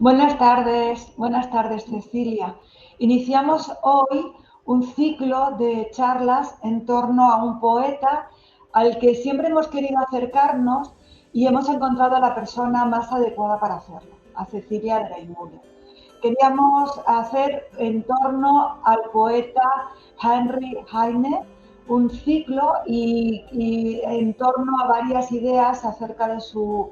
Buenas tardes Cecilia. Iniciamos hoy un ciclo de charlas en torno a un poeta al que siempre hemos querido acercarnos y hemos encontrado a la persona más adecuada para hacerlo, a Cecilia Dreymuller. Queríamos hacer en torno al poeta Henry Heine un ciclo y en torno a varias ideas acerca de su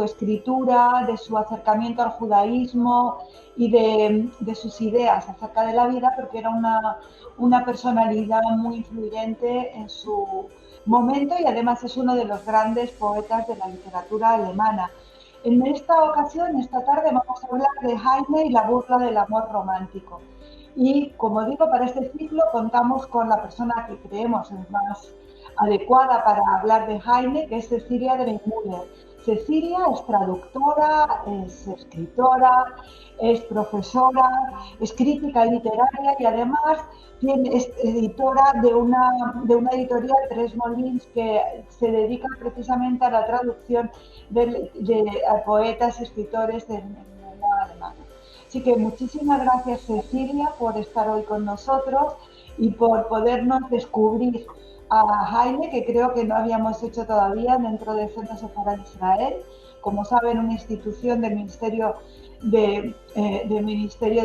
escritura, de su acercamiento al judaísmo y de sus ideas acerca de la vida, porque era una personalidad muy influyente en su momento y además es uno de los grandes poetas de la literatura alemana. En esta ocasión, esta tarde, vamos a hablar de Heine y la burla del amor romántico. Y como digo, para este ciclo contamos con la persona que creemos es más adecuada para hablar de Heine, que es Cecilia Dreymuller. Cecilia es traductora, es escritora, es profesora, es crítica literaria y además es editora de una editorial, Tres Molins, que se dedica precisamente a la traducción de poetas y escritores en lengua alemana. Así que muchísimas gracias Cecilia por estar hoy con nosotros y por podernos descubrir a Jaime, que creo que no habíamos hecho todavía dentro del Centro Sefarad de Israel. Como saben, una institución del Ministerio de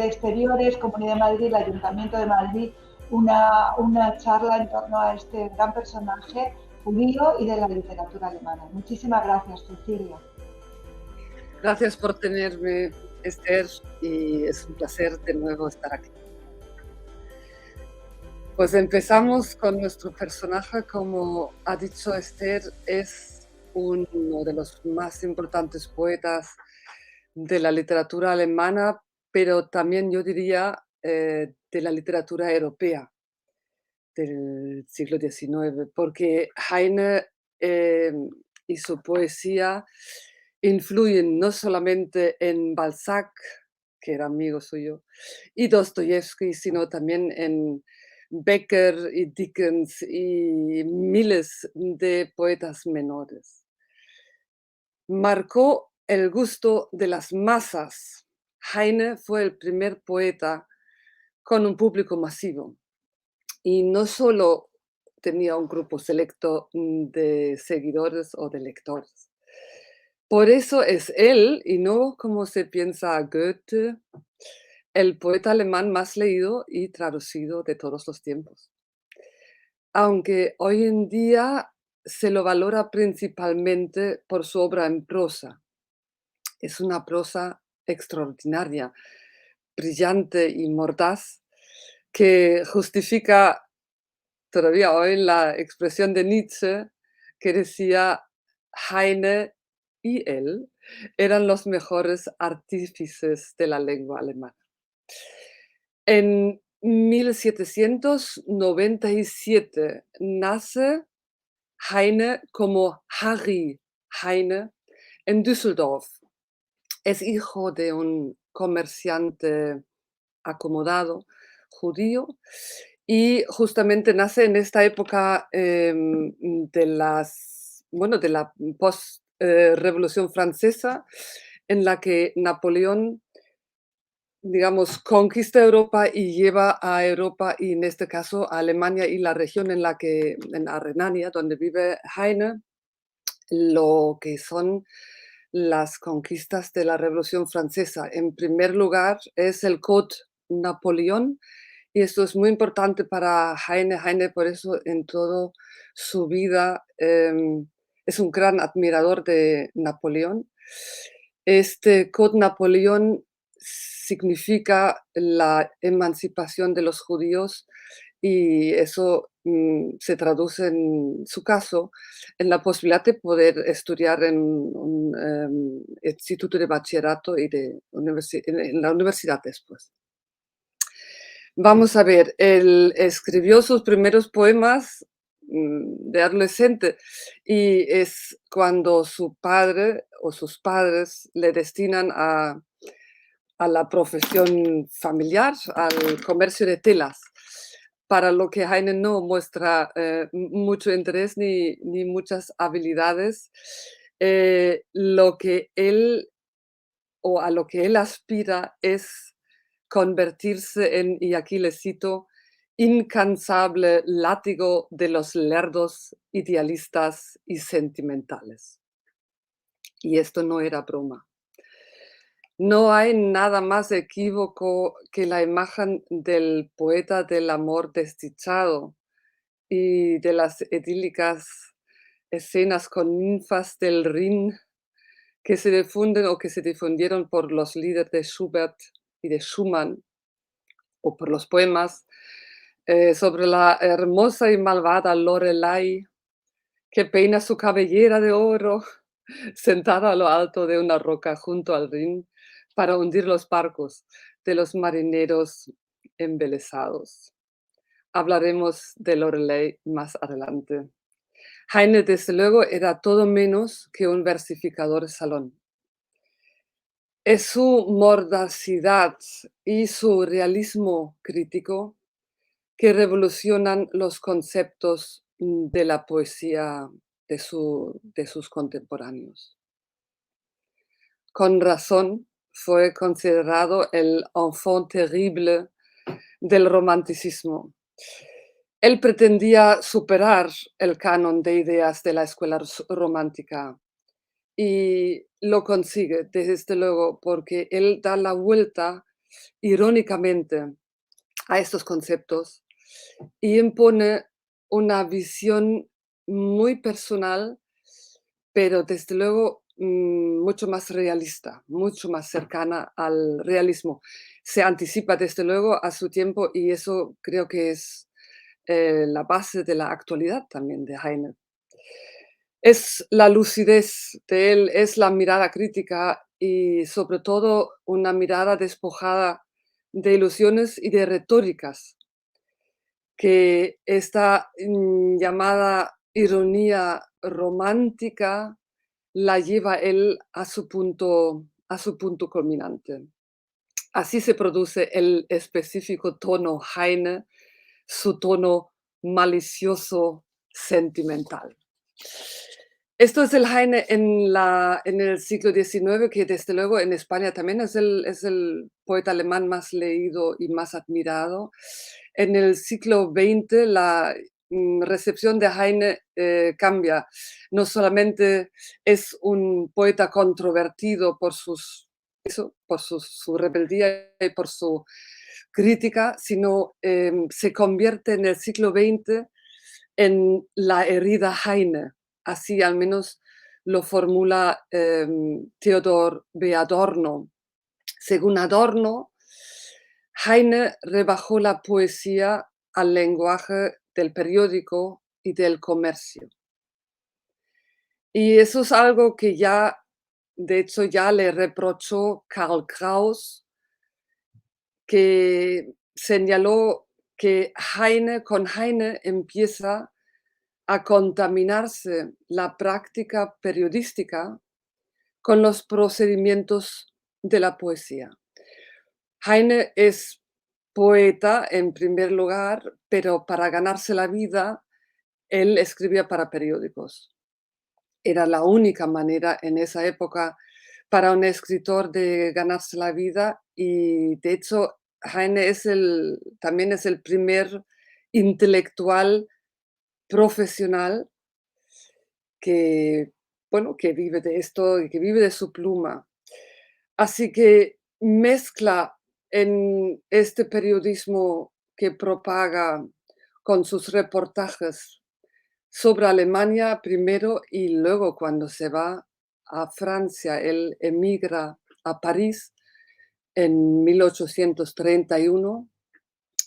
Exteriores, Comunidad de Madrid, el Ayuntamiento de Madrid, una charla en torno a este gran personaje judío y de la literatura alemana. Muchísimas gracias, Cecilia. Gracias por tenerme, Esther, y es un placer de nuevo estar aquí. Pues empezamos con nuestro personaje. Como ha dicho Esther, es uno de los más importantes poetas de la literatura alemana, pero también yo diría de la literatura europea del siglo XIX, porque Heine y su poesía influyen no solamente en Balzac, que era amigo suyo, y Dostoyevsky, sino también en Becker y Dickens y miles de poetas menores. Marcó el gusto de las masas. Heine fue el primer poeta con un público masivo y no solo tenía un grupo selecto de seguidores o de lectores. Por eso es él, y no como se piensa Goethe, el poeta alemán más leído y traducido de todos los tiempos. Aunque hoy en día se lo valora principalmente por su obra en prosa. Es una prosa extraordinaria, brillante y mordaz, que justifica todavía hoy la expresión de Nietzsche que decía: Heine y él eran los mejores artífices de la lengua alemana. En 1797 nace Heine como Harry Heine en Düsseldorf. Es hijo de un comerciante acomodado judío y justamente nace en esta época de la post Revolución Francesa, en la que Napoleón, digamos, conquista Europa y lleva a Europa, y en este caso a Alemania y la región en la Renania, donde vive Heine, lo que son las conquistas de la Revolución Francesa. En primer lugar, es el Code Napoleón, y esto es muy importante para Heine. Heine, por eso, en toda su vida, es un gran admirador de Napoleón. Este Code Napoleón significa la emancipación de los judíos, y eso se traduce, en su caso, en la posibilidad de poder estudiar en un instituto de bachillerato y en la universidad después. Vamos a ver, él escribió sus primeros poemas de adolescente, y es cuando su padre o sus padres le destinan a la profesión familiar, al comercio de telas, para lo que Heine no muestra mucho interés ni muchas habilidades. Lo que él o a lo que él aspira es convertirse en, y aquí le cito, incansable látigo de los lerdos idealistas y sentimentales. Y esto no era broma. No hay nada más equívoco que la imagen del poeta del amor desdichado y de las idílicas escenas con ninfas del Rin que se difunden o que se difundieron por los líderes de Schubert y de Schumann, o por los poemas sobre la hermosa y malvada Lorelei que peina su cabellera de oro sentada a lo alto de una roca junto al Rin para hundir los barcos de los marineros embelesados. Hablaremos de Lorelei más adelante. Heine, desde luego, era todo menos que un versificador de salón. Es su mordacidad y su realismo crítico que revolucionan los conceptos de la poesía de sus contemporáneos. Con razón fue considerado el enfant terrible del romanticismo. Él pretendía superar el canon de ideas de la escuela romántica y lo consigue, desde luego, porque él da la vuelta irónicamente a estos conceptos y impone una visión muy personal, pero desde luego mucho más realista, mucho más cercana al realismo. Se anticipa desde luego a su tiempo y eso creo que es la base de la actualidad también de Heine. Es la lucidez de él, es la mirada crítica y sobre todo una mirada despojada de ilusiones y de retóricas, que esta llamada ironía romántica la lleva él a su punto culminante. Así se produce el específico tono Heine, su tono malicioso sentimental. Esto es el Heine en el siglo XIX, que desde luego en España también es el poeta alemán más leído y más admirado. En el siglo XX la recepción de Heine cambia. No solamente es un poeta controvertido por su rebeldía y por su crítica, sino se convierte en el siglo XX en la herida Heine. Así al menos lo formula Theodor B. Adorno. Según Adorno, Heine rebajó la poesía al lenguaje del periódico y del comercio. Y eso es algo que ya, de hecho, ya le reprochó Karl Kraus, que señaló que con Heine empieza a contaminarse la práctica periodística con los procedimientos de la poesía. Heine es poeta en primer lugar, pero para ganarse la vida, él escribía para periódicos. Era la única manera en esa época para un escritor de ganarse la vida y de hecho Heine también es el primer intelectual profesional que, bueno, que vive de esto y que vive de su pluma. Así que mezcla en este periodismo que propaga con sus reportajes sobre Alemania primero y luego cuando se va a Francia, él emigra a París en 1831.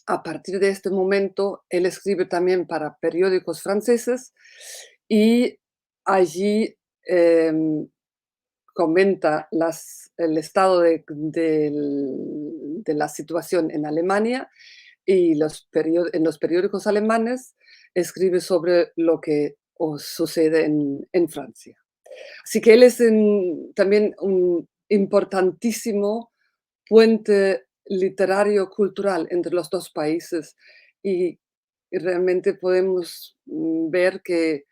A partir de este momento, él escribe también para periódicos franceses y allí comenta el estado de la situación en Alemania y en los periódicos alemanes escribe sobre lo que sucede en Francia. Así que él es también un importantísimo puente literario cultural entre los dos países y realmente podemos ver que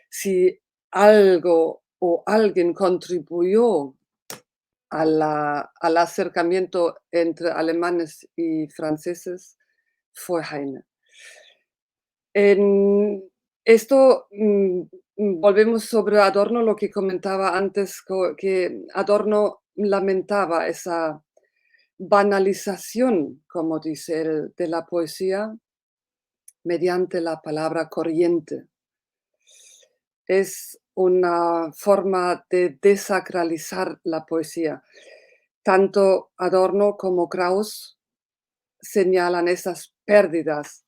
si algo o alguien contribuyó al acercamiento entre alemanes y franceses fue Heine. En esto, volvemos sobre Adorno, lo que comentaba antes, que Adorno lamentaba esa banalización, como dice él, de la poesía mediante la palabra corriente. Es una forma de desacralizar la poesía. Tanto Adorno como Krauss señalan esas pérdidas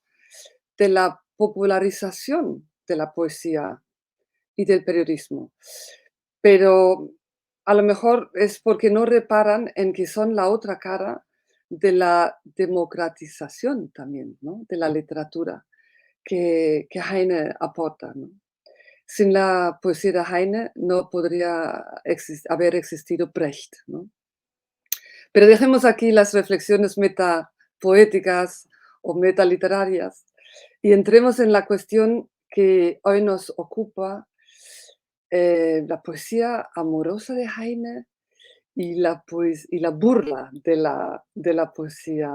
de la popularización de la poesía y del periodismo. Pero a lo mejor es porque no reparan en que son la otra cara de la democratización también, ¿no? De la literatura que Heine aporta, ¿no? Sin la poesía de Heine no podría haber existido Brecht, ¿no? Pero dejemos aquí las reflexiones metapoéticas o metaliterarias y entremos en la cuestión que hoy nos ocupa, la poesía amorosa de Heine y la burla de la poesía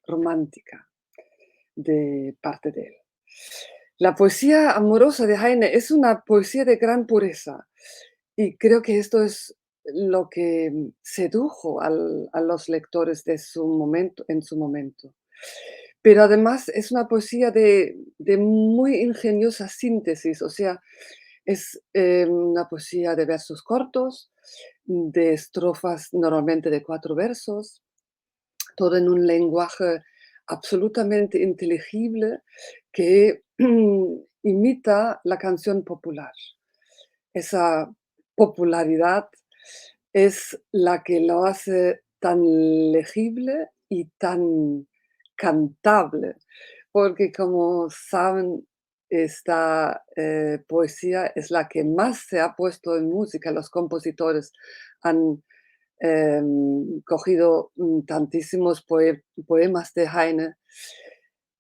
romántica de parte de él. La poesía amorosa de Heine es una poesía de gran pureza y creo que esto es lo que sedujo a los lectores de su momento, en su momento. Pero además es una poesía de muy ingeniosa síntesis, o sea, es una poesía de versos cortos, de estrofas normalmente de 4 versos, todo en un lenguaje absolutamente inteligible que imita la canción popular. Esa popularidad es la que lo hace tan legible y tan cantable, porque como saben, esta poesía es la que más se ha puesto en música. Los compositores han cogido tantísimos poemas de Heine,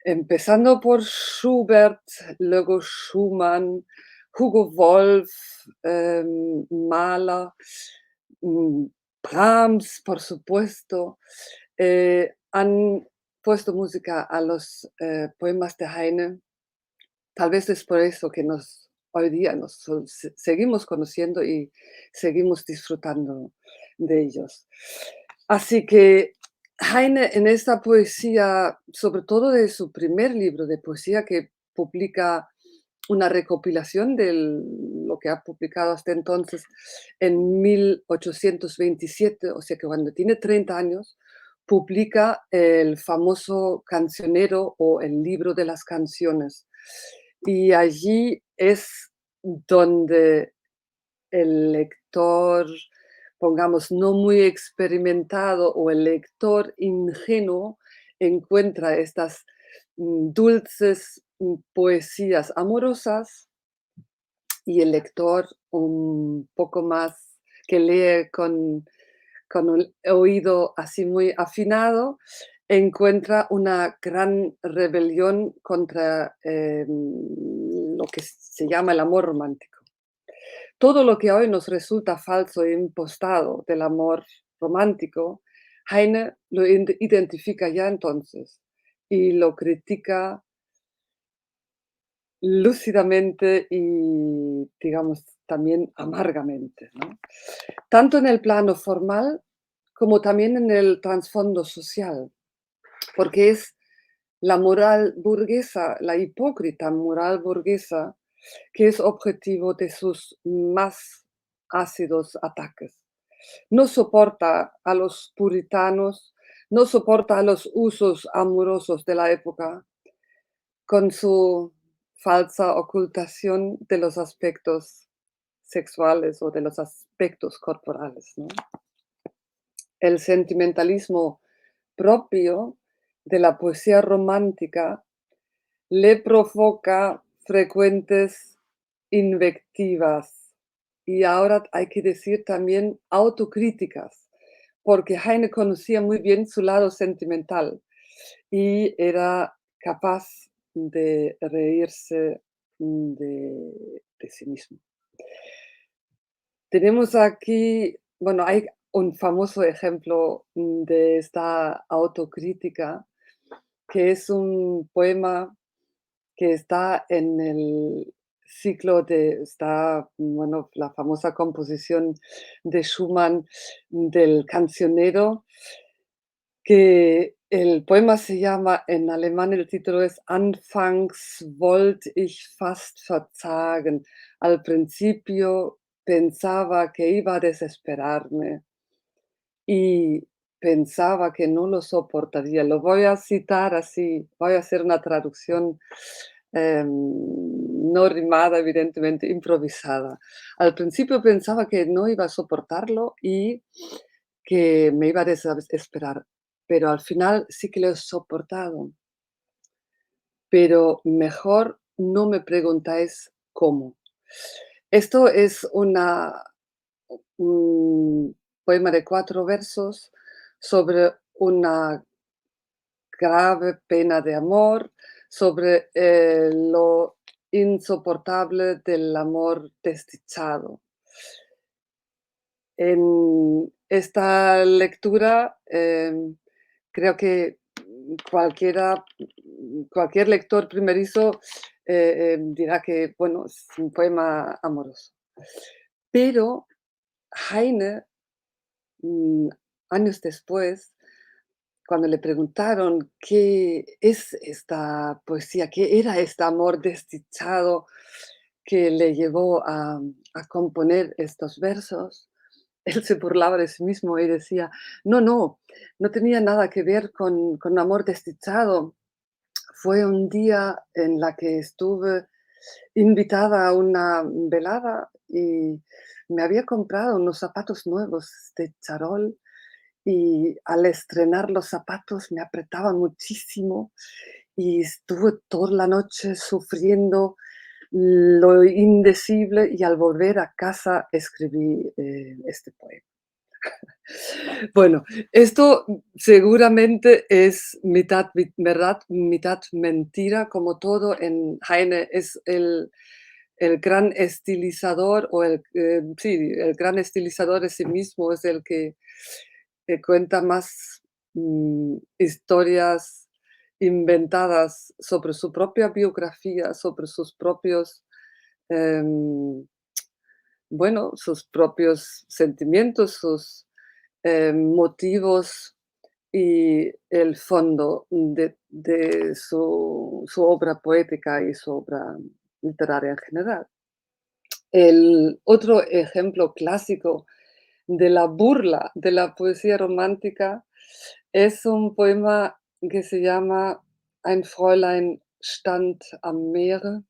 empezando por Schubert, luego Schumann, Hugo Wolf, Mahler, mm, Brahms, por supuesto, han puesto música a los poemas de Heine. Tal vez es por eso que hoy día seguimos conociendo y seguimos disfrutando de ellos. Así que Heine en esta poesía, sobre todo de su primer libro de poesía que publica una recopilación de lo que ha publicado hasta entonces en 1827, o sea que cuando tiene 30 años, publica el famoso cancionero o el libro de las canciones. Y allí es donde el lector, pongamos, no muy experimentado o el lector ingenuo encuentra estas dulces poesías amorosas y el lector un poco más que lee con un oído así muy afinado, encuentra una gran rebelión contra lo que se llama el amor romántico. Todo lo que hoy nos resulta falso e impostado del amor romántico, Heine lo identifica ya entonces y lo critica lúcidamente y, digamos, también amargamente, ¿no? Tanto en el plano formal como también en el trasfondo social, porque es la moral burguesa, la hipócrita moral burguesa, que es objetivo de sus más ácidos ataques. No soporta a los puritanos, no soporta a los usos amorosos de la época, con su falsa ocultación de los aspectos sexuales o de los aspectos corporales, ¿no? El sentimentalismo propio de la poesía romántica le provoca frecuentes invectivas y ahora hay que decir también autocríticas, porque Heine conocía muy bien su lado sentimental y era capaz de reírse de sí mismo. Tenemos aquí, bueno, hay un famoso ejemplo de esta autocrítica, que es un poema que está en el ciclo bueno, la famosa composición de Schumann del Cancionero, que el poema se llama, en alemán el título es Anfangs wollt ich fast verzagen. Al principio pensaba que iba a desesperarme y pensaba que no lo soportaría. Lo voy a citar así, voy a hacer una traducción no rimada, evidentemente, improvisada. Al principio pensaba que no iba a soportarlo y que me iba a desesperar, pero al final sí que lo he soportado. Pero mejor no me preguntáis cómo. Esto es un poema de 4 versos sobre una grave pena de amor, sobre, lo insoportable del amor desdichado. En esta lectura, creo que cualquier lector primerizo, dirá que, bueno, es un poema amoroso. Pero Heine, mm, años después, cuando le preguntaron qué es esta poesía, qué era este amor desdichado que le llevó a componer estos versos, él se burlaba de sí mismo y decía: "No, no, no tenía nada que ver con amor desdichado. Fue un día en la que estuve invitada a una velada y me había comprado unos zapatos nuevos de charol y al estrenar los zapatos me apretaban muchísimo y estuve toda la noche sufriendo lo indecible y al volver a casa escribí, este poema". Bueno, esto seguramente es mitad verdad, mitad mentira, como todo en Heine es el gran estilizador o sí, el gran estilizador de sí mismo, es el que cuenta más, historias inventadas sobre su propia biografía, sobre sus propios, em, bueno, sus propios sentimientos, sus, motivos y el fondo de su obra poética y su obra literaria en general. El otro ejemplo clásico de la burla de la poesía romántica es un poema que se llama Ein Fräulein stand am Meere.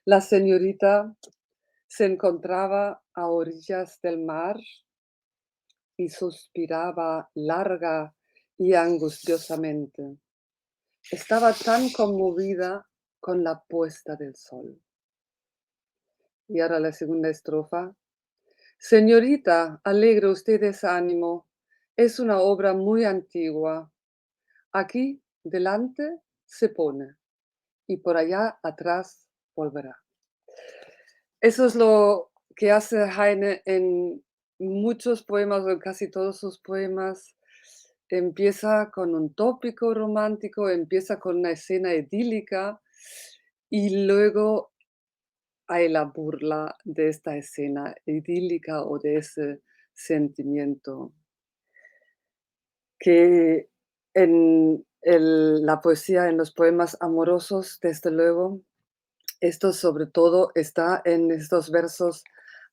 La señorita se encontraba a orillas del mar y suspiraba larga y angustiosamente. Estaba tan conmovida con la puesta del sol. Y ahora la segunda estrofa. Señorita, alegre usted ese ánimo. Es una obra muy antigua. Aquí delante se pone y por allá atrás volverá. Eso es lo que hace Heine en muchos poemas, o en casi todos sus poemas. Empieza con un tópico romántico, empieza con una escena idílica y luego hay la burla de esta escena idílica o de ese sentimiento que en la poesía, en los poemas amorosos, desde luego, esto sobre todo está en estos versos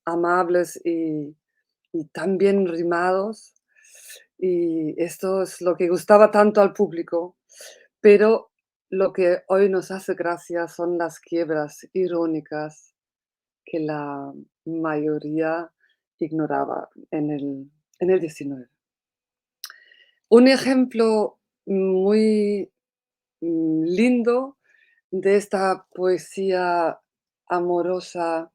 amables y tan bien rimados, y esto es lo que gustaba tanto al público, pero lo que hoy nos hace gracia son las quiebras irónicas que la mayoría ignoraba en el 19. Un ejemplo muy, lindo de esta poesía amorosa,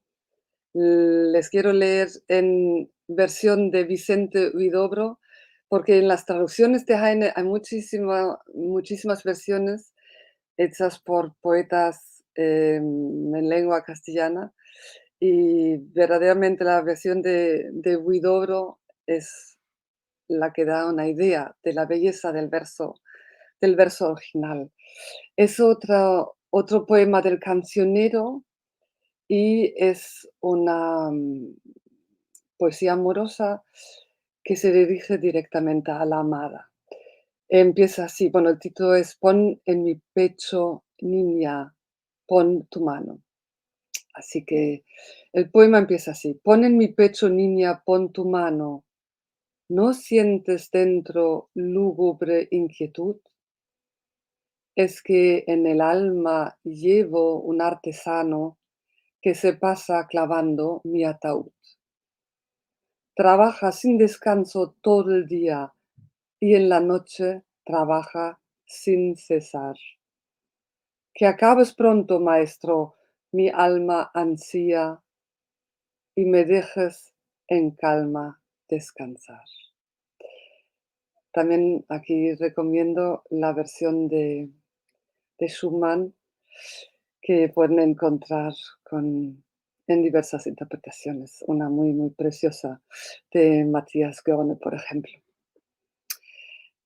les quiero leer en versión de Vicente Huidobro, porque en las traducciones de Heine hay muchísimas versiones hechas por poetas, en lengua castellana, Y verdaderamente la versión de Huidobro es la que da una idea de la belleza del verso original. Es otro poema del cancionero y es una poesía amorosa que se dirige directamente a la amada. Empieza así, bueno, el título es Pon en mi pecho, niña, pon tu mano. Así que el poema empieza así: Pon en mi pecho, niña, pon tu mano. ¿No sientes dentro lúgubre inquietud? Es que en el alma llevo un artesano que se pasa clavando mi ataúd. Trabaja sin descanso todo el día y en la noche trabaja sin cesar. Que acabes pronto, maestro, mi alma ansía, y me dejes en calma descansar. También aquí recomiendo la versión de Schumann, que pueden encontrar en diversas interpretaciones. Una muy, muy preciosa de Matthias Goerne, por ejemplo.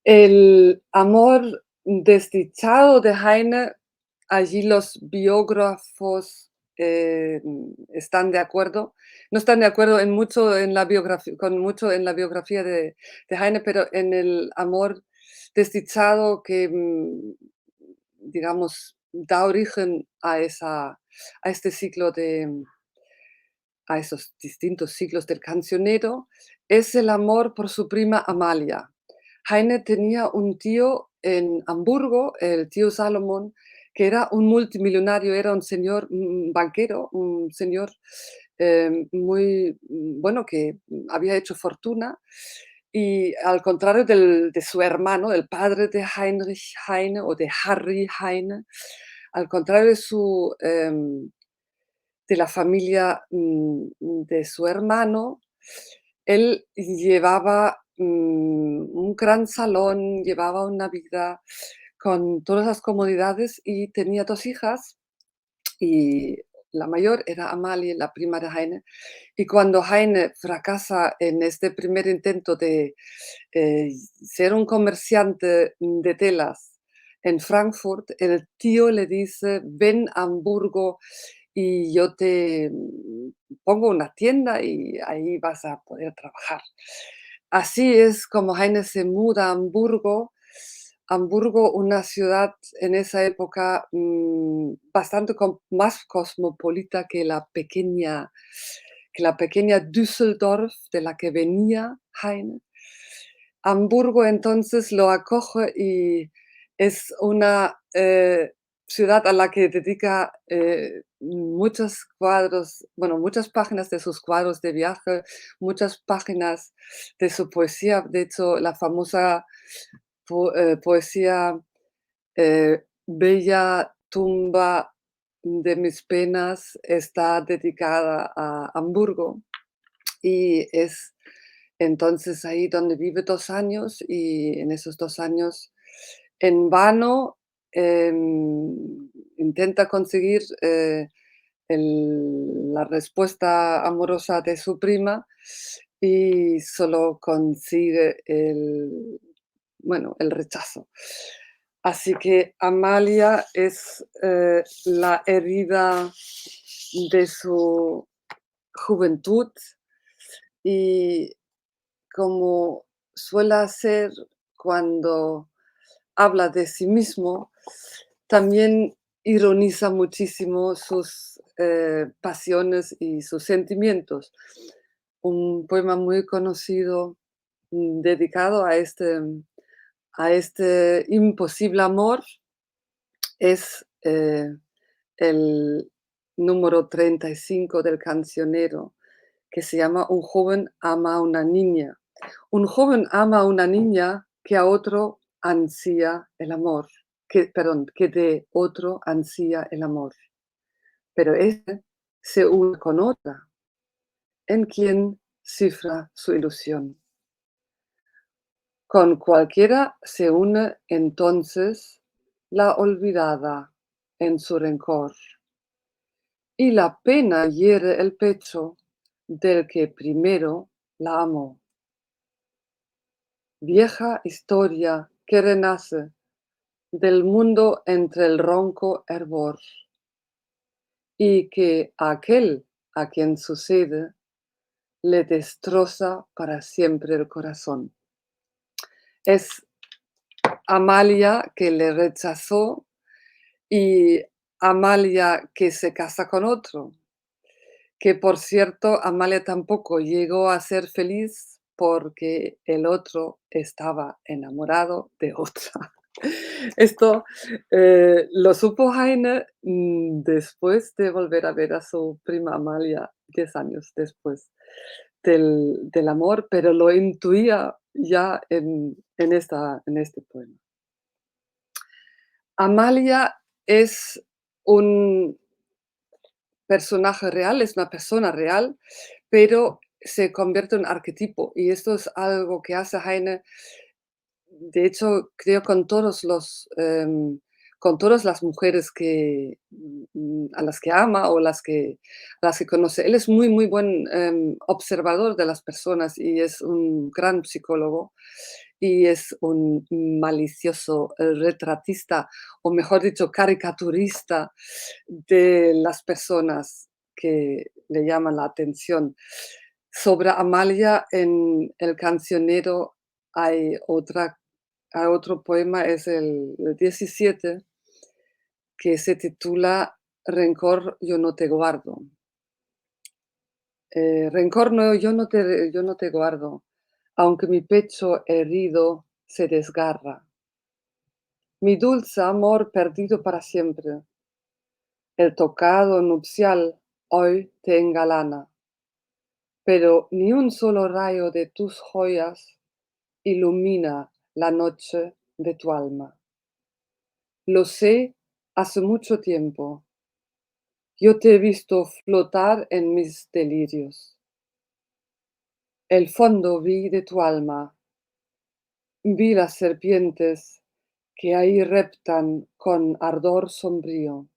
El amor desdichado de Heine, allí los biógrafos están de acuerdo, no están de acuerdo en mucho en la biografía, con mucho en la biografía de Heine, pero en el amor desdichado que, digamos, da origen a este ciclo a esos distintos ciclos del cancionero, es el amor por su prima Amalia. Heine tenía un tío en Hamburgo, el tío Salomón, que era un multimillonario, era un señor, banquero, un señor muy bueno, que había hecho fortuna. Y al contrario de su hermano, el padre de Heinrich Heine o de Harry Heine, al contrario de la familia de su hermano, él llevaba un gran salón, llevaba una vida con todas las comodidades y tenía 2 hijas, y la mayor era Amalie, la prima de Heine. Y cuando Heine fracasa en este primer intento de ser un comerciante de telas en Frankfurt, el tío le dice: "Ven a Hamburgo y yo te pongo una tienda y ahí vas a poder trabajar". Así es como Heine se muda a Hamburgo. Hamburgo, una ciudad en esa época bastante más cosmopolita que la pequeña Düsseldorf de la que venía Heine. Hamburgo entonces lo acoge y es una ciudad a la que dedica muchos cuadros, bueno, muchas páginas de sus cuadros de viaje, muchas páginas de su poesía. De hecho, la famosa poesía Bella tumba de mis penas está dedicada a Hamburgo. Y es entonces ahí donde vive 2 años, y en esos 2 años, en vano, intenta conseguir, la respuesta amorosa de su prima y solo consigue el rechazo. Así que Amalia es, la herida de su juventud, y como suele hacer cuando habla de sí mismo, también ironiza muchísimo sus pasiones y sus sentimientos. Un poema muy conocido dedicado a este imposible amor es el número 35 del cancionero, que se llama Un joven ama a una niña. Un joven ama a una niña que a otro ansía el amor, que de otro ansía el amor. Pero este se une con otra, en quien cifra su ilusión. Con cualquiera se une entonces la olvidada en su rencor. y la pena hiere el pecho del que primero la amó. Vieja historia que renace del mundo entre el ronco hervor, y que a aquel a quien sucede le destroza para siempre el corazón. Es Amalia que le rechazó y Amalia que se casa con otro, que por cierto Amalia tampoco llegó a ser feliz porque el otro estaba enamorado de otra. Esto lo supo Heine después de volver a ver a su prima Amalia 10 años después del amor, pero lo intuía ya en este poema. Amalia es un personaje real, es una persona real, pero se convierte en arquetipo y esto es algo que hace Heine, de hecho, creo con todas las mujeres a las que ama o a las que conoce. Él es muy, muy buen observador de las personas y es un gran psicólogo y es un malicioso retratista, o mejor dicho, caricaturista de las personas que le llaman la atención. Sobre Amalia en El cancionero hay otro poema, es el 17, que se titula Rencor yo no te guardo. Rencor no, yo no te guardo, aunque mi pecho herido se desgarra. Mi dulce amor perdido para siempre, el tocado nupcial hoy te engalana, pero ni un solo rayo de tus joyas ilumina la noche de tu alma. Lo sé hace mucho tiempo. Yo te he visto flotar en mis delirios. El fondo vi de tu alma. Vi las serpientes que ahí reptan con ardor sombrío.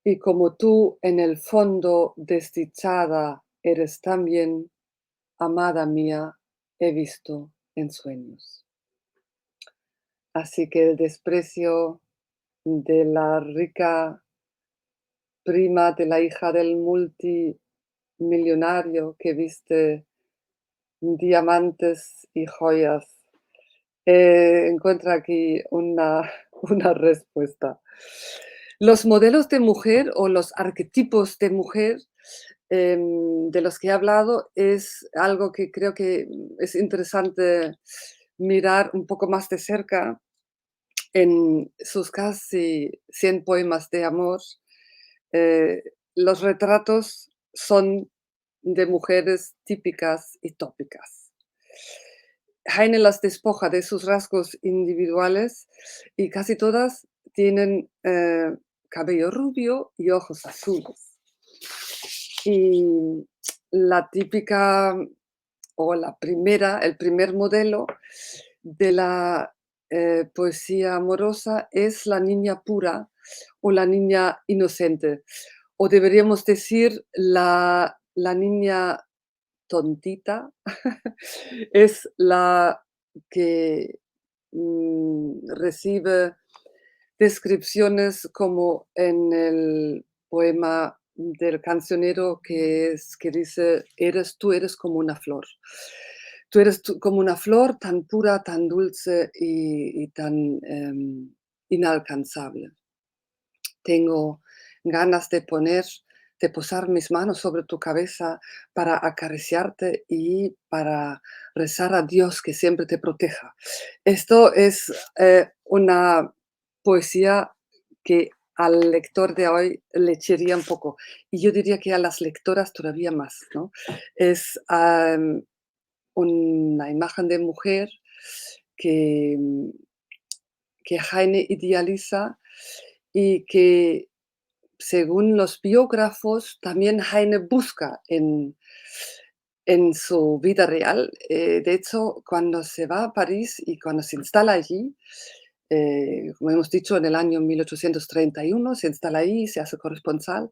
Y como tú en el fondo desdichada eres también, amada mía, he visto en sueños. Así que el desprecio de la rica prima de la hija del multimillonario que viste diamantes y joyas, encuentra aquí una respuesta. Los modelos de mujer o los arquetipos de mujer de los que he hablado es algo que creo que es interesante mirar un poco más de cerca en sus casi 100 poemas de amor. eh, los retratos son de mujeres típicas y tópicas. Heine las despoja de sus rasgos individuales y casi todas tienen cabello rubio y ojos azules. Y la típica o el primer modelo de la poesía amorosa es la niña pura o la niña inocente, o deberíamos decir la niña tontita, es la que recibe descripciones como en el poema del cancionero que dice: tú eres como una flor. Tú eres como una flor tan pura, tan dulce y tan inalcanzable. Tengo ganas de posar mis manos sobre tu cabeza para acariciarte y para rezar a Dios que siempre te proteja. Esto es una poesía que al lector de hoy le chirría un poco, y yo diría que a las lectoras todavía más, ¿no? Es, una imagen de mujer que, que Heine idealiza y que, según los biógrafos, también Heine busca en su vida real. De hecho, cuando se va a París y cuando se instala allí, como hemos dicho, en el año 1831 se instala ahí, se hace corresponsal.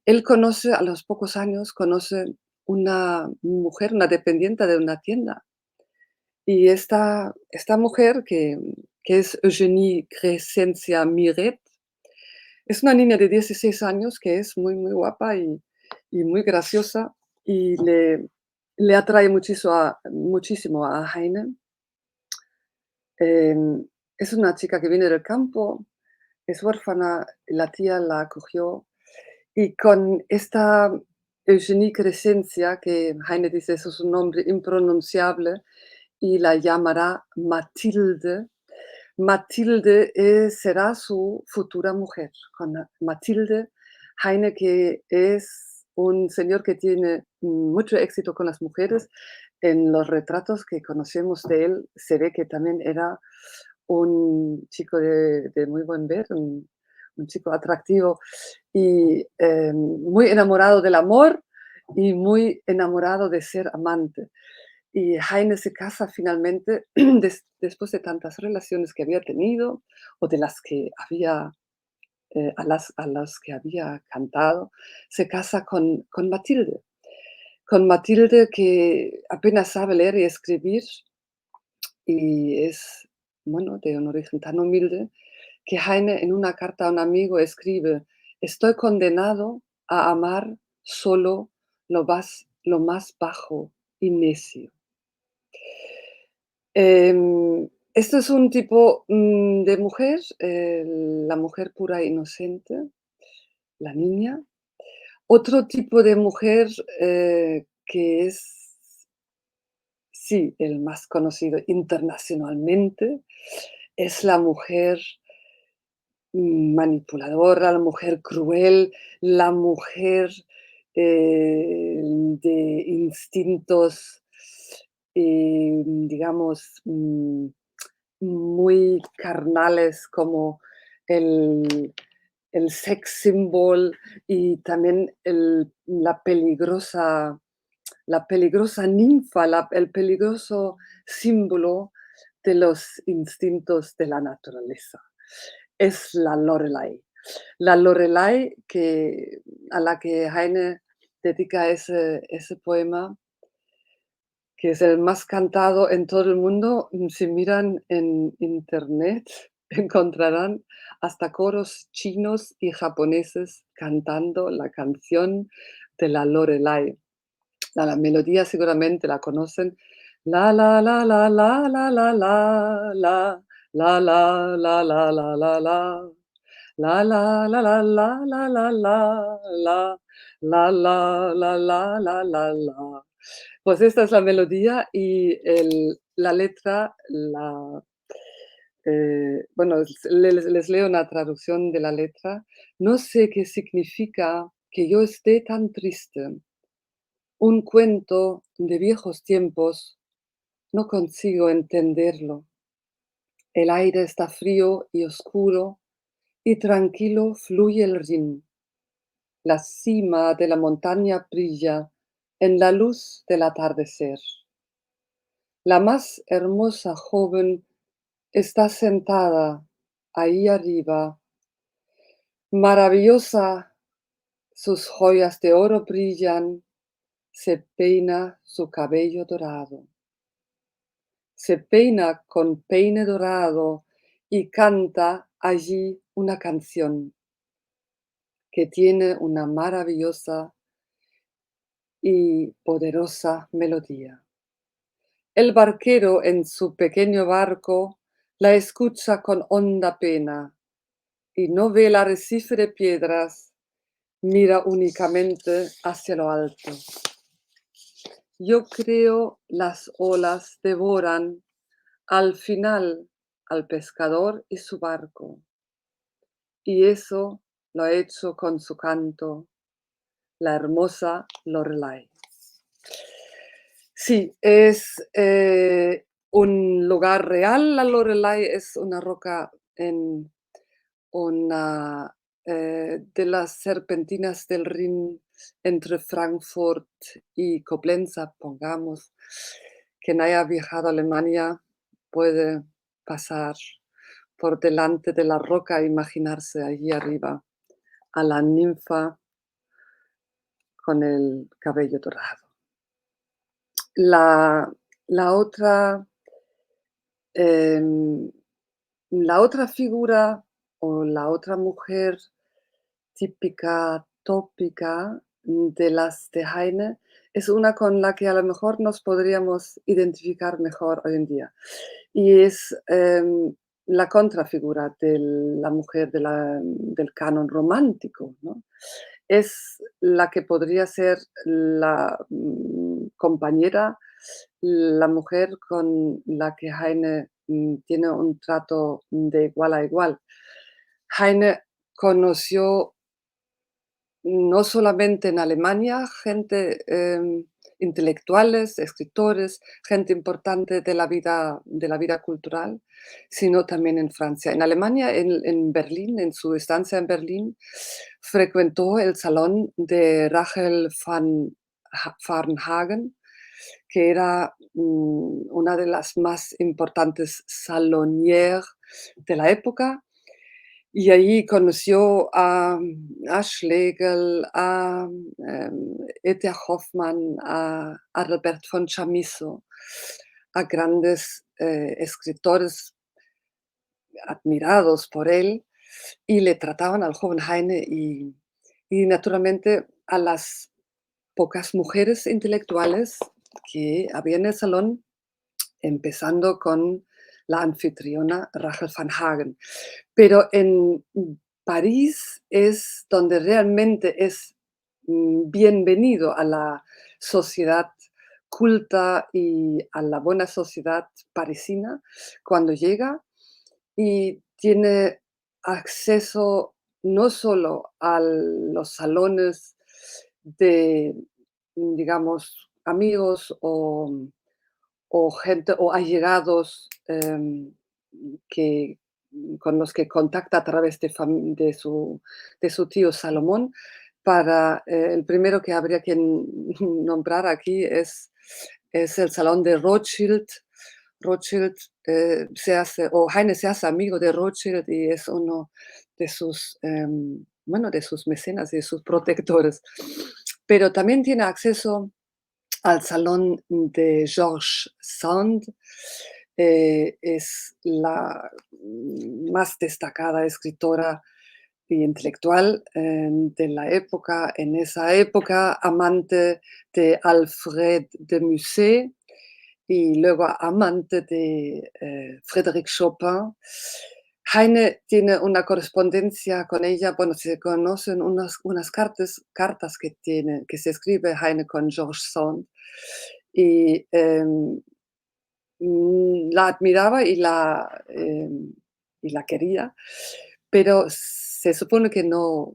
Él conoce, a los pocos años, conoce una mujer, una dependiente de una tienda. Y esta mujer, que es Eugénie Crescencia Miret, es una niña de 16 años que es muy, muy guapa y muy graciosa y le atrae muchísimo a Heine. Es una chica que viene del campo, es huérfana, la tía la acogió y con esta Eugénie Crescencia, que Heine dice eso es un nombre impronunciable y la llamará Matilde. Matilde será su futura mujer. Con Matilde, Heine, que es un señor que tiene mucho éxito con las mujeres, en los retratos que conocemos de él se ve que también era un chico de muy buen ver, un chico atractivo y muy enamorado del amor y muy enamorado de ser amante. Y Heine se casa finalmente después de tantas relaciones que había tenido o de las que había, a las que había cantado, se casa con Matilde. Con Matilde que apenas sabe leer y escribir y es, bueno, de un origen tan humilde que Heine en una carta a un amigo escribe: "Estoy condenado a amar solo lo más bajo y necio". Esto es un tipo, de mujer, la mujer pura e inocente, la niña. Otro tipo de mujer, que es, sí, el más conocido internacionalmente, es la mujer manipuladora, la mujer cruel, la mujer, de instintos, digamos, muy carnales como el, el sex symbol y también la peligrosa ninfa, el peligroso símbolo de los instintos de la naturaleza. Es la Lorelei. La Lorelei a la que Heine dedica ese poema, que es el más cantado en todo el mundo. Si miran en internet, encontrarán hasta coros chinos y japoneses cantando la canción de la Lorelei. La melodía seguramente la conocen. La la la la la la la la la la la la la la la la. La la la la la la la la la la la la la la la la. Pues esta es la melodía y la letra, bueno, les leo una traducción de la letra. No sé qué significa que yo esté tan triste. Un cuento de viejos tiempos, no consigo entenderlo. El aire está frío y oscuro y tranquilo fluye el Rin. La cima de la montaña brilla en la luz del atardecer. La más hermosa joven está sentada ahí arriba, maravillosa, sus joyas de oro brillan, se peina su cabello dorado. Se peina con peine dorado y canta allí una canción que tiene una maravillosa y poderosa melodía. El barquero en su pequeño barco la escucha con honda pena y no ve el arrecife de piedras, mira únicamente hacia lo alto. Yo creo las olas devoran al final al pescador y su barco, y eso lo ha hecho con su canto la hermosa Lorelei. Sí, es un lugar real. La Lorelei es una roca en una de las serpentinas del Rin entre Frankfurt y Coblenza, pongamos. Quien haya viajado a Alemania puede pasar por delante de la roca, imaginarse allí arriba a la ninfa con el cabello dorado. La la otra, em, la otra figura o la otra mujer típica, tópica de las de Heine, es una con la que a lo mejor nos podríamos identificar mejor hoy en día. Y es, la contrafigura de la mujer del canon romántico, ¿no? Es la que podría ser la, compañera, la mujer con la que Heine, tiene un trato de igual a igual. Heine conoció no solamente en Alemania, gente, intelectuales, escritores, gente importante de la vida cultural, sino también en Francia. En Alemania, en Berlín, en su estancia en Berlín, frecuentó el salón de Rachel Varnhagen, que era, una de las más importantes salonières de la época, y allí conoció a Schlegel, a, E.T.A. Hoffmann, a Adalbert von Chamisso, a grandes, escritores admirados por él, y le trataban al joven Heine y naturalmente a las pocas mujeres intelectuales que había en el salón, empezando con la anfitriona Rachel van Hagen. Pero en París es donde realmente es, bienvenido a la sociedad culta y a la buena sociedad parisina cuando llega y tiene acceso no solo a los salones de, digamos, amigos o gente o allegados, que con los que contacta a través de su tío Salomón. El primero que habría que nombrar aquí es el salón de Rothschild. Rothschild, Heine se hace amigo de Rothschild y es uno de sus, bueno, de sus mecenas y de sus protectores. Pero también tiene acceso al salón de George Sand. Es la más destacada escritora y intelectual de la época, en esa época amante de Alfred de Musset y luego amante de Frédéric Chopin. Heine tiene una correspondencia con ella, bueno, se conocen unas cartas que se escribe Heine con George Sand y la admiraba y la quería, pero se supone que no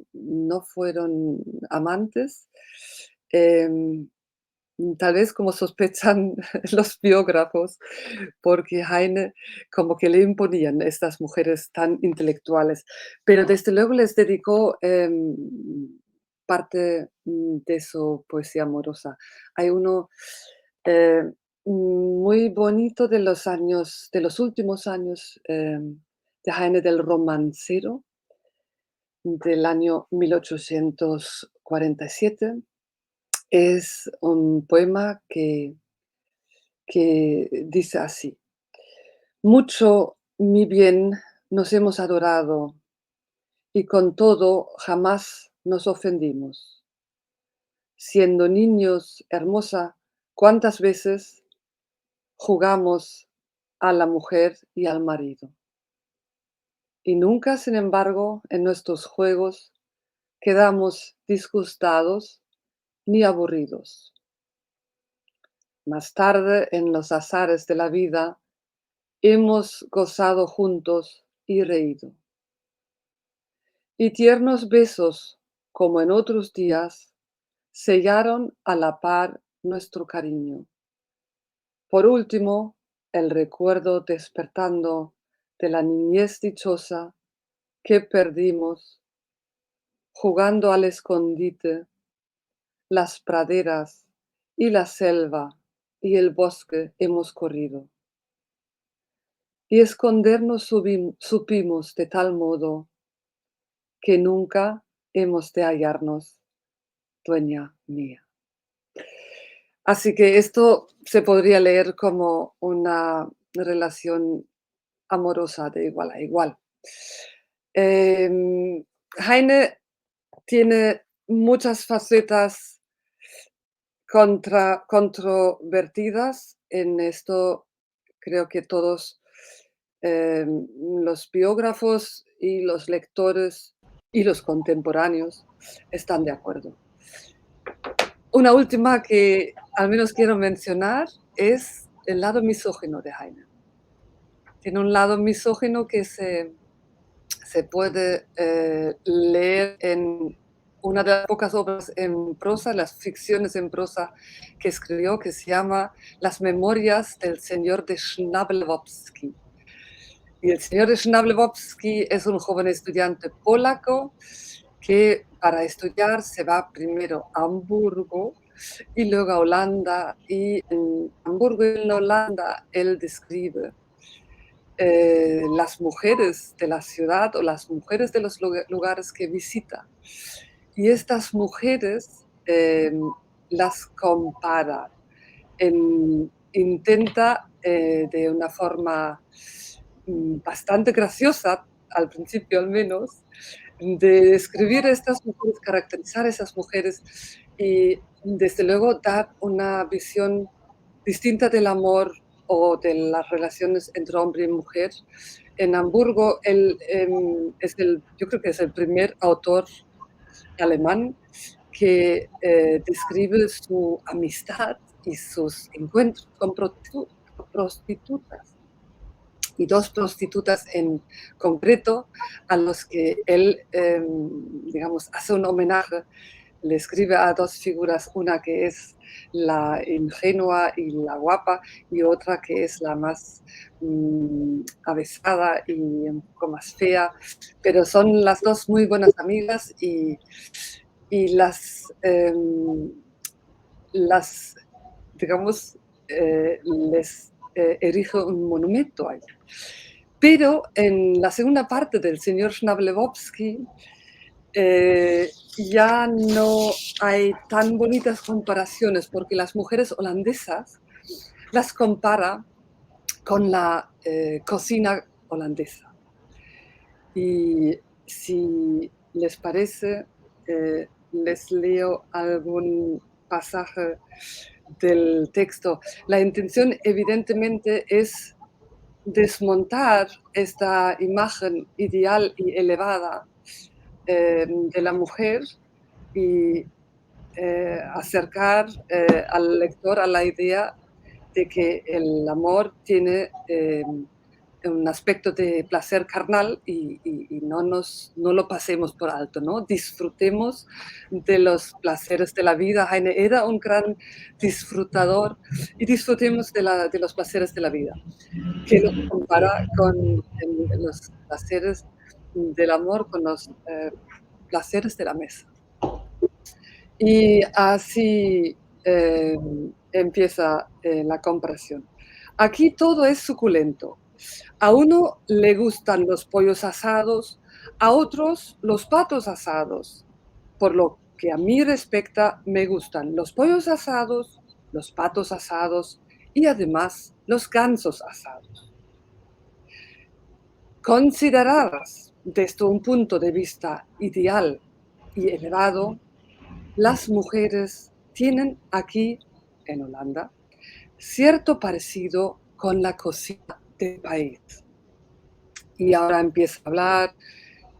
fueron amantes. Em, Tal vez como sospechan los biógrafos, porque Heine como que le imponían estas mujeres tan intelectuales, pero desde luego les dedicó, parte, de su poesía amorosa. Hay uno, eh, muy bonito de los últimos años, de Heine, del romancero, del año 1847. Es un poema que dice así: "Mucho, mi bien, nos hemos adorado, y con todo jamás nos ofendimos. Siendo niños, hermosa, cuántas veces jugamos a la mujer y al marido. Y nunca, sin embargo, en nuestros juegos quedamos disgustados ni aburridos. Más tarde, en los azares de la vida, hemos gozado juntos y reído. Y tiernos besos, como en otros días, sellaron a la par nuestro cariño. Por último, el recuerdo despertando de la niñez dichosa que perdimos jugando al escondite, las praderas y la selva y el bosque hemos corrido. y escondernos supimos de tal modo que nunca hemos de hallarnos, dueña mía. Así que esto se podría leer como una relación amorosa de igual a igual. Em, Heine tiene muchas facetas controvertidas. En esto creo que todos los biógrafos y los lectores y los contemporáneos están de acuerdo. Una última que al menos quiero mencionar es el lado misógino de Heine. Tiene un lado misógino que se puede leer en una de las pocas obras en prosa, las ficciones en prosa que escribió, que se llama Las Memorias del Señor de Schnabelwowski. Y el señor de Schnabelwowski es un joven estudiante polaco que para estudiar se va primero a Hamburgo y luego a Holanda. Y en Hamburgo y en Holanda él describe las mujeres de la ciudad o las mujeres de los lugares que visita. Y estas mujeres las compara, intenta de una forma bastante graciosa, al principio al menos, de describir estas mujeres, caracterizar esas mujeres y desde luego dar una visión distinta del amor o de las relaciones entre hombre y mujer. En Hamburgo, él yo creo que es el primer autor alemán que describe su amistad y sus encuentros con prostitutas. Y dos prostitutas en concreto a los que él, digamos, hace un homenaje, le escribe a dos figuras, una que es la ingenua y la guapa y otra que es la más avesada y un poco más fea, pero son las dos muy buenas amigas y las digamos, les erige un monumento ahí. Pero en la segunda parte del señor Schnabelwowski ya no hay tan bonitas comparaciones porque las mujeres holandesas las compara con la cocina holandesa. Y si les parece, les leo algún pasaje del texto. La intención evidentemente es desmontar esta imagen ideal y elevada de la mujer y acercar al lector a la idea de que el amor tiene un aspecto de placer carnal y no lo pasemos por alto, ¿no? Disfrutemos de los placeres de la vida. Heine era un gran disfrutador y disfrutemos de los placeres de la vida, que lo compara con los placeres del amor, con los placeres de la mesa. Y así empieza la comparación. Aquí todo es suculento. A uno le gustan los pollos asados, a otros los patos asados. Por lo que a mí respecta, me gustan los pollos asados, los patos asados y además los gansos asados. Consideradas desde un punto de vista ideal y elevado, las mujeres tienen aquí, en Holanda, cierto parecido con la cocina del país. Y ahora empieza a hablar,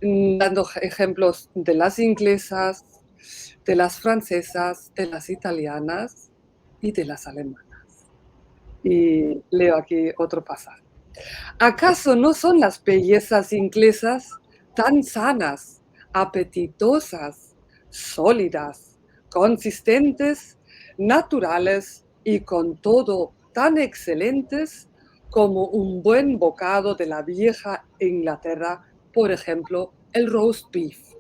dando ejemplos de las inglesas, de las francesas, de las italianas y de las alemanas. Y leo aquí otro pasaje. ¿Acaso no son las bellezas inglesas tan sanas, apetitosas, sólidas, consistentes, naturales y con todo tan excelentes como un buen bocado de la vieja Inglaterra, por ejemplo, el roast beef,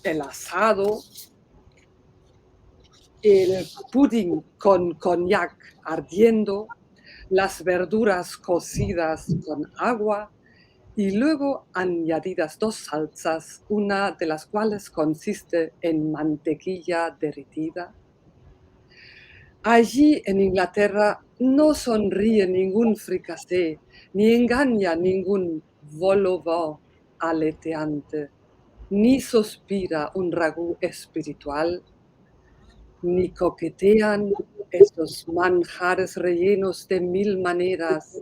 el asado, el pudding con cognac ardiendo, las verduras cocidas con agua y luego añadidas 2 salsas, una de las cuales consiste en mantequilla derretida. Allí en Inglaterra no sonríe ningún fricasé, ni engaña ningún vol au vent aleteante, ni suspira un ragú espiritual, ni coquetean esos manjares rellenos de 1000 maneras,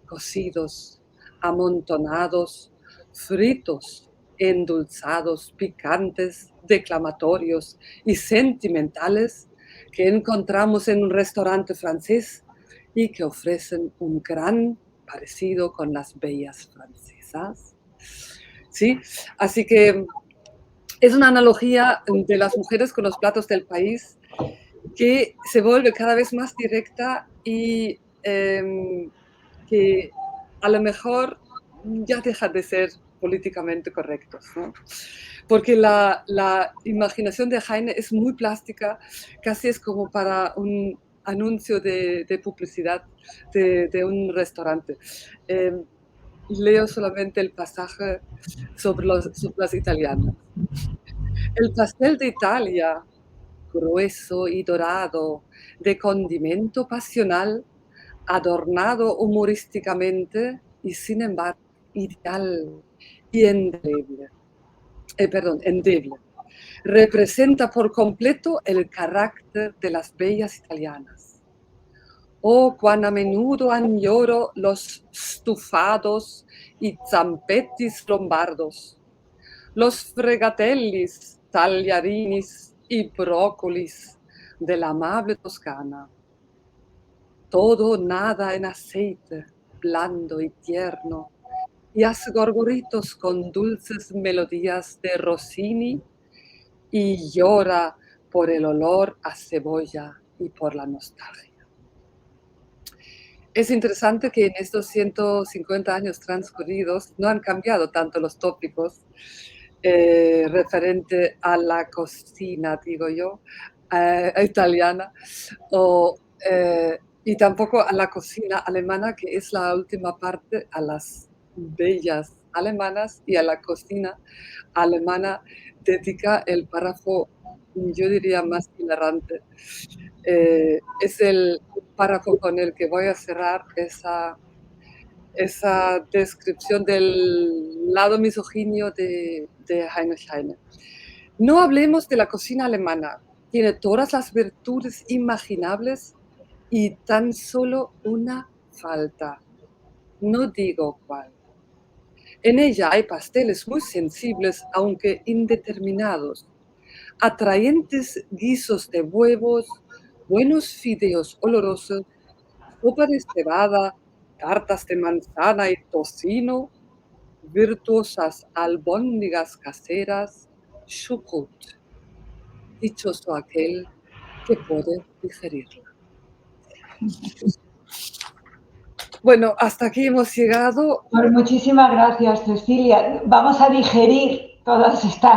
cocidos, amontonados, fritos, endulzados, picantes, declamatorios y sentimentales que encontramos en un restaurante francés y que ofrecen un gran parecido con las bellas francesas. Sí, así que es una analogía de las mujeres con los platos del país que se vuelve cada vez más directa y que a lo mejor ya deja de ser políticamente correctos, ¿no? Porque la imaginación de Heine es muy plástica, casi es como para un anuncio de publicidad de un restaurante. Em, Leo solamente el pasaje sobre las italianas. El pastel de Italia, grueso y dorado, de condimento pasional, adornado humorísticamente y sin embargo ideal y endeble. Representa por completo el carácter de las bellas italianas. Oh, cuán a menudo añoro los stufados y zampettis lombardos, los fregatellis, tagliarinis y brócolis de la amable Toscana. Todo nada en aceite, blando y tierno, y hace gorgoritos con dulces melodías de Rossini y llora por el olor a cebolla y por la nostalgia. Es interesante que en estos 150 años transcurridos no han cambiado tanto los tópicos referente a la cocina, digo yo, italiana, o, y tampoco a la cocina alemana, que es la última parte, a las bellas alemanas y a la cocina alemana dedica el párrafo, yo diría, más hilarante. Es el párrafo con el que voy a cerrar esa descripción del lado misoginio de Heinrich Heine. No hablemos de la cocina alemana. Tiene todas las virtudes imaginables y tan solo una falta. No digo cuál. En ella hay pasteles muy sensibles, aunque indeterminados, atraentes guisos de huevos, buenos fideos olorosos, sopa de cebada, tartas de manzana y tocino, virtuosas albóndigas caseras, chucrut, dichoso aquel que puede digerirla. Bueno, hasta aquí hemos llegado. Pues muchísimas gracias, Cecilia. Vamos a digerir toda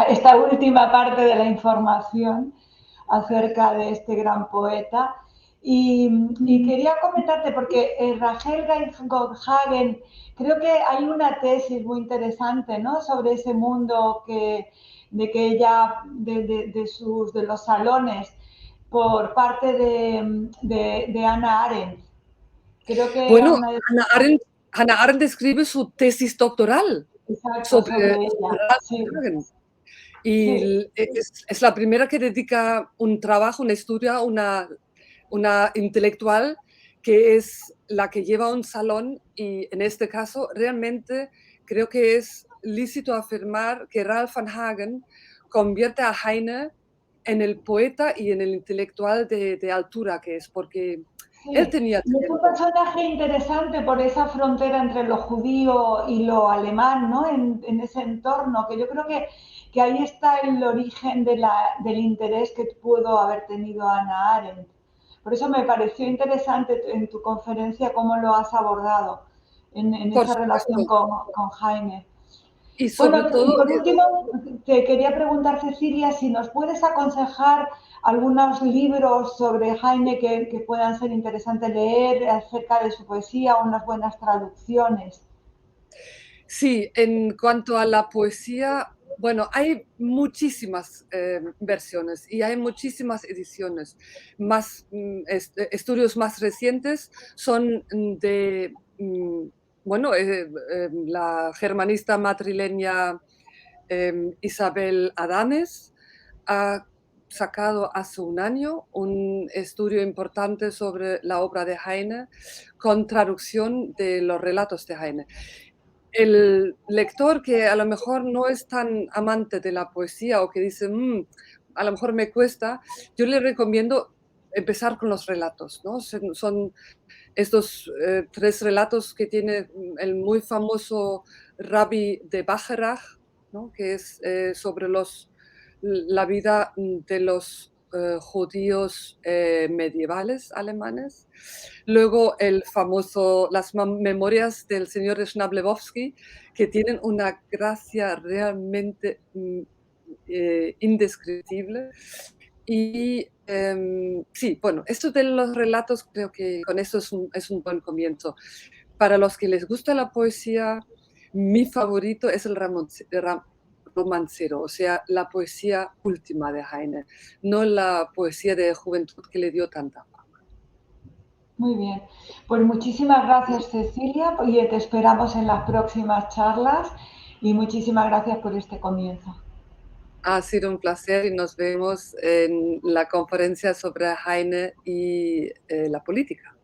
esta última parte de la información acerca de este gran poeta. Y quería comentarte, porque Rachel Goldhagen, creo que hay una tesis muy interesante, ¿no?, sobre ese mundo de que ella, de los salones, por parte de Hannah Arendt. Creo que era Bueno, una de... Hannah Arendt escribe su tesis doctoral Exacto, sobre sobre ella. Ralph Sí, Hagen. sí. Y es la primera que dedica un trabajo, un estudio a una intelectual que es la que lleva un salón y en este caso realmente creo que es lícito afirmar que Ralph van Hagen convierte a Heine en el poeta y en el intelectual de altura que es, porque él Sí, tenía y es un talento. personaje interesante por esa frontera entre lo judío y lo alemán, ¿no? En ese entorno, que yo creo que ahí está el origen del interés que pudo haber tenido Hannah Arendt. Por eso me pareció interesante en tu conferencia cómo lo has abordado en Por esa relación supuesto. con Jaime. Y Bueno, sobre y todo, por último, te quería preguntar, Cecilia, si nos puedes aconsejar algunos libros sobre Heine que puedan ser interesantes leer acerca de su poesía, unas buenas traducciones. Sí, en cuanto a la poesía, bueno, hay muchísimas versiones y hay muchísimas ediciones. Estudios más recientes son bueno, la germanista madrileña Isabel Adames ha sacado hace un año un estudio importante sobre la obra de Heine con traducción de los relatos de Heine. El lector que a lo mejor no es tan amante de la poesía o que dice: a lo mejor me cuesta", yo le recomiendo empezar con los relatos, ¿no? Son estos, 3 relatos que tiene, el muy famoso Rabbi de Bacharach, ¿no? Que es, sobre la vida, de los, judíos, medievales alemanes. Luego el famoso Las memorias del señor de Schnablewowski, que tienen una gracia realmente, indescriptible. Y, sí, bueno, esto de los relatos creo que con eso es un buen comienzo. Para los que les gusta la poesía, mi favorito es el romancero, o sea, la poesía última de Heine, no la poesía de juventud que le dio tanta fama. Muy bien. Pues muchísimas gracias, Cecilia, y te esperamos en las próximas charlas y muchísimas gracias por este comienzo. Ha sido un placer y nos vemos en la conferencia sobre Heine y, la política.